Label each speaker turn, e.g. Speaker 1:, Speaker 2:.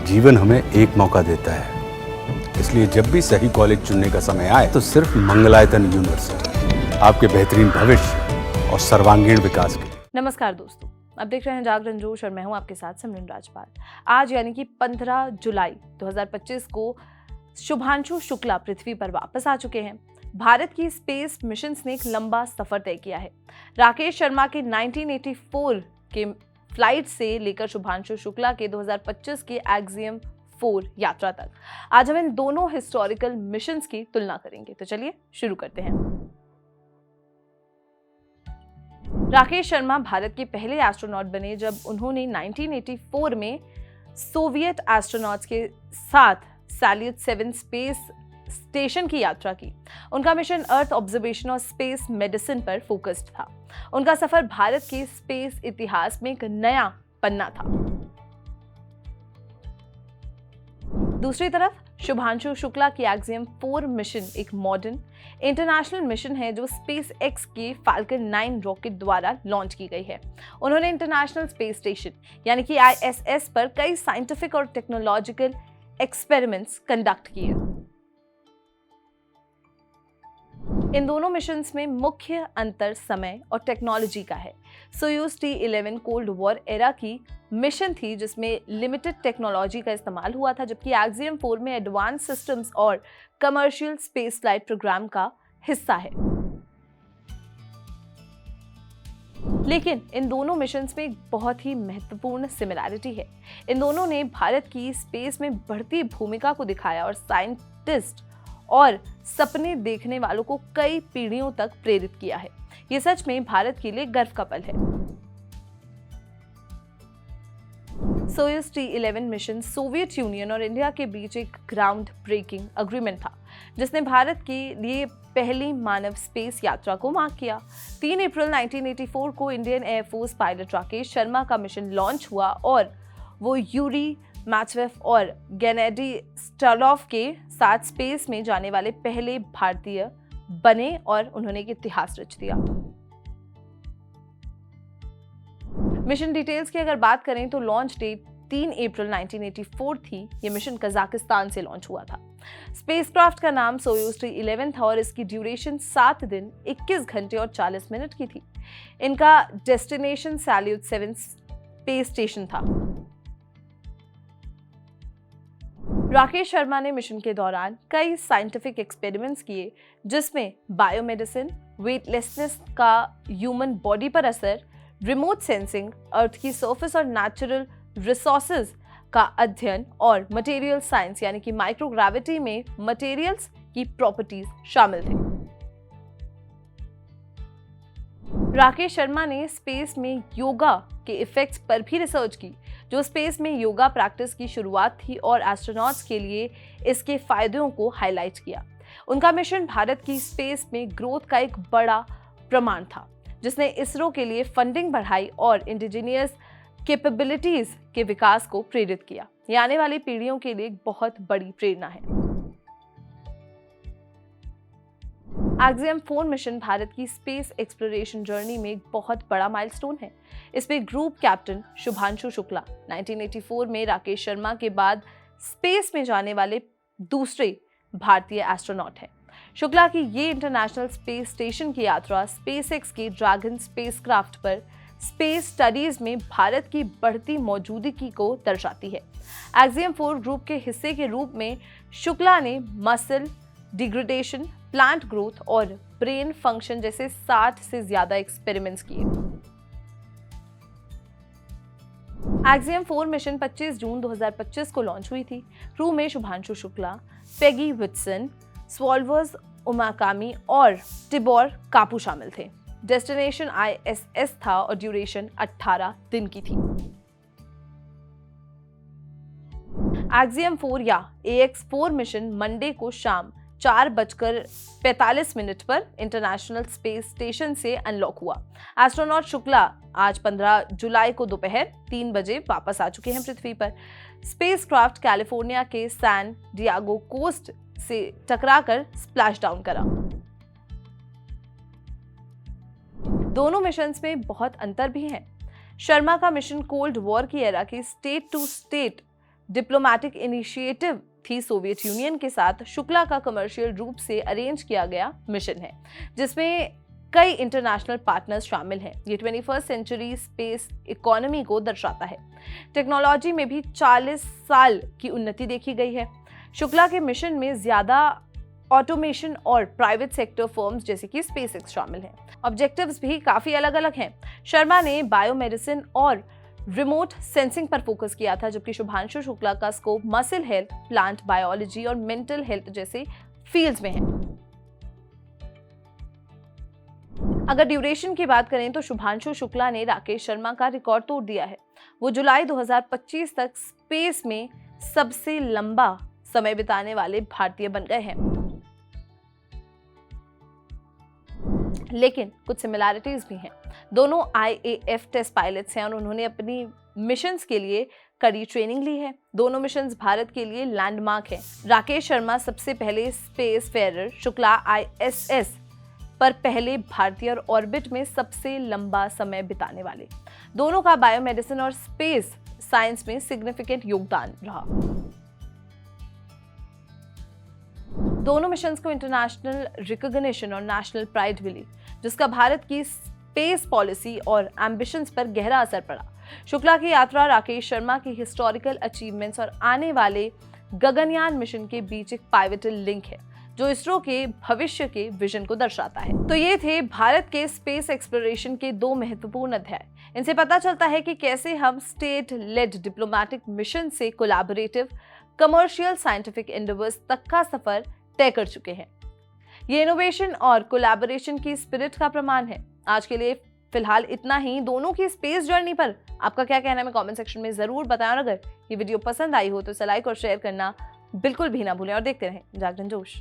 Speaker 1: जीवन हमें एक मौका देता है, इसलिए जब भी सही कॉलेज चुनने का समय आए तो सिर्फ मंगलायतन यूनिवर्सिटी आपके बेहतरीन भविष्य और सर्वांगीण विकास के लिए।
Speaker 2: नमस्कार दोस्तों, अब देख रहे हैं जागरण जोश और मैं हूं आपके साथ सिमरन राजपाल। आज यानी कि 15 जुलाई 2025 को शुभांशु शुक्ला पृथ्वी पर वापस आ चुके हैं। भारत की स्पेस मिशन ने एक लंबा सफर तय किया है। राकेश शर्मा के 1984 के फ्लाइट से लेकर शुभांशु शुक्ला के 2025 के एक्सियम 4 यात्रा तक आज हम इन दोनों हिस्टोरिकल मिशंस की तुलना करेंगे। तो चलिए शुरू करते हैं। राकेश शर्मा भारत के पहले एस्ट्रोनॉट बने जब उन्होंने 1984 में सोवियत एस्ट्रोनॉट्स के साथ सैल्यूट 7 स्पेस स्टेशन की यात्रा की। उनका मिशन अर्थ ऑब्जर्वेशन और स्पेस मेडिसिन पर फोकस्ड था। उनका सफर भारत के स्पेस इतिहास में एक नया पन्ना था। दूसरी तरफ शुभांशु शुक्ला की एक्सियम 4 मिशन एक मॉडर्न इंटरनेशनल मिशन है जो स्पेस एक्स के फाल्कन 9 रॉकेट द्वारा लॉन्च की गई है। उन्होंने इंटरनेशनल स्पेस स्टेशन यानी कि ISS पर कई साइंटिफिक और टेक्नोलॉजिकल एक्सपेरिमेंट्स कंडक्ट किए। इन दोनों मिशंस में मुख्य अंतर समय और टेक्नोलॉजी का है। Soyuz T11 cold war era की मिशन थी जिसमें लिमिटेड टेक्नोलॉजी का इस्तेमाल हुआ था, जबकि एक्सियम 4 में एडवांस सिस्टम्स और कमर्शियल स्पेस फ्लाइट प्रोग्राम का हिस्सा है। लेकिन इन दोनों मिशंस में एक बहुत ही महत्वपूर्ण सिमिलैरिटी है। इन दोनों ने भारत की स्पेस में बढ़ती भूमिका को दिखाया और साइंटिस्ट और सपने देखने वालों को कई पीढ़ियों तक प्रेरित किया है। ये सच में भारत के लिए गर्व का पल है। Soyuz T11 mission Soviet union और इंडिया के बीच एक ग्राउंड ब्रेकिंग एग्रीमेंट था जिसने भारत के लिए पहली मानव स्पेस यात्रा को मार्क किया। 3 अप्रैल 1984 को Indian air force pilot Rakesh Sharma का मिशन लॉन्च हुआ और वो यूरी मैचवेफ और गेनेडी स्टॉलोव के साथ स्पेस में जाने वाले पहले भारतीय बने और उन्होंने एक इतिहास रच दिया। मिशन डिटेल्स की अगर बात करें तो लॉन्च डेट 3 अप्रैल 1984 थी। ये मिशन कजाकिस्तान से लॉन्च हुआ था। स्पेसक्राफ्ट का नाम सोयूज T11 था और इसकी ड्यूरेशन 7 दिन 21 घंटे और 40 मिनट की थी। इनका डेस्टिनेशन सैल्यूट 7 स्पेस स्टेशन था। राकेश शर्मा ने मिशन के दौरान कई साइंटिफिक एक्सपेरिमेंट्स किए जिसमें बायोमेडिसिन, वेटलेसनेस का ह्यूमन बॉडी पर असर, रिमोट सेंसिंग, अर्थ की सरफेस और नेचुरल रिसोर्सेज का अध्ययन और मटेरियल साइंस यानी कि माइक्रोग्रेविटी में मटेरियल्स की प्रॉपर्टीज शामिल थे। राकेश शर्मा ने स्पेस में योगा के इफेक्ट्स पर भी रिसर्च की, जो स्पेस में योगा प्रैक्टिस की शुरुआत थी और एस्ट्रोनॉट्स के लिए इसके फायदों को हाईलाइट किया। उनका मिशन भारत की स्पेस में ग्रोथ का एक बड़ा प्रमाण था जिसने इसरो के लिए फंडिंग बढ़ाई और इंडिजिनियस कैपेबिलिटीज के विकास को प्रेरित किया। ये आने वाली पीढ़ियों के लिए एक बहुत बड़ी प्रेरणा है। एक्सियम 4 मिशन भारत की स्पेस एक्सप्लोरेशन जर्नी में एक बहुत बड़ा माइलस्टोन है। इसमें ग्रुप कैप्टन शुभांशु शुक्ला 1984 में राकेश शर्मा के बाद स्पेस में जाने वाले दूसरे भारतीय एस्ट्रोनॉट हैं। शुक्ला की ये इंटरनेशनल स्पेस स्टेशन की यात्रा स्पेसएक्स के ड्रैगन स्पेसक्राफ्ट पर स्पेस स्टडीज में भारत की बढ़ती मौजूदगी को दर्शाती है। एक्सियम 4 ग्रुप के हिस्से के रूप में शुक्ला ने मसल डिग्रेडेशन, प्लांट ग्रोथ और ब्रेन फंक्शन जैसे 60 से ज्यादा एक्सपेरिमेंट्स किए। एक्सियम 4 मिशन 25 जून 2025 को लॉन्च हुई थी। क्रू में शुभांशु शुक्ला, पेगी विटसन, स्वॉल्वर्स उमाकामी और टिबोर कापू शामिल थे। डेस्टिनेशन ISS था और ड्यूरेशन 18 दिन की थी। एक्सियम 4 या AX4 मिशन मंडे को शाम 4:45 पर इंटरनेशनल स्पेस स्टेशन से अनलॉक हुआ। एस्ट्रोनॉट शुक्ला आज 15 जुलाई को दोपहर 3 बजे वापस आ चुके हैं पृथ्वी पर। स्पेसक्राफ्ट कैलिफोर्निया के सैन डियागो कोस्ट से टकराकर स्प्लैश डाउन करा। दोनों मिशंस में बहुत अंतर भी हैं। शर्मा का मिशन कोल्ड वॉर की एरा की state to state diplomatic initiative थी सोवियत यूनियन के साथ शुक्ला का कमर्शियल रूप से अरेंज किया गया मिशन है, जिसमें कई इंटरनेशनल पार्टनर्स शामिल हैं। ये 21st सेंचुरी स्पेस इकोनॉमी को दर्शाता है। टेक्नोलॉजी में भी 40 साल की उन्नति देखी गई है। शुक्ला के मिशन में ज्यादा ऑटोमेशन और प्राइवेट सेक्टर फर्म्स जैसे कि स्पेसएक्स शामिल हैं। ऑब्जेक्टिव्स भी काफी अलग अलग हैं। शर्मा ने बायोमेडिसिन और रिमोट सेंसिंग पर फोकस किया था, जबकि शुभांशु शुक्ला का scope muscle health, plant biology और मेंटल हेल्थ जैसे फील्ड्स में है। अगर ड्यूरेशन की बात करें तो शुभांशु शुक्ला ने राकेश शर्मा का रिकॉर्ड तोड़ दिया है। वो जुलाई 2025 तक स्पेस में सबसे लंबा समय बिताने वाले भारतीय बन गए हैं। लेकिन कुछ सिमिलैरिटीज भी हैं। दोनों IAF टेस्ट पायलट्स हैं और उन्होंने अपनी मिशंस के लिए कड़ी ट्रेनिंग ली है। दोनों मिशंस भारत के लिए लैंडमार्क हैं। राकेश शर्मा सबसे पहले स्पेस फेरर, शुक्ला ISS पर पहले भारतीय और ऑर्बिट में सबसे लंबा समय बिताने वाले। दोनों का बायोमेडिसिन और स्पेस साइंस में सिग्निफिकेंट योगदान रहा। दोनों मिशंस को इंटरनेशनल रिकॉग्निशन और नेशनल प्राइड मिली, जिसका भारत की स्पेस पॉलिसी और एम्बिशंस पर गहरा असर पड़ा। शुक्ला की यात्रा राकेश शर्मा की हिस्टोरिकल अचीवमेंट्स और आने वाले गगनयान मिशन के बीच एक पाइवटल लिंक है, जो इसरो के भविष्य के विजन को दर्शाता है। तो ये थे भारत के स्पेस एक्सप्लोरेशन के 2 महत्वपूर्ण अध्याय। इनसे पता चलता है कि कैसे हम स्टेट लेड डिप्लोमेटिक मिशन से कोलैबोरेटिव कमर्शियल साइंटिफिक एंडेवर्स तक का सफर तय कर चुके हैं। ये इनोवेशन और कोलैबोरेशन की स्पिरिट का प्रमाण है। आज के लिए फिलहाल इतना ही। दोनों की स्पेस जर्नी पर आपका क्या कहना है, मैं कमेंट सेक्शन में जरूर बताएं। और अगर ये वीडियो पसंद आई हो तो इसे लाइक और शेयर करना बिल्कुल भी ना भूलें और देखते रहें जागरण जोश।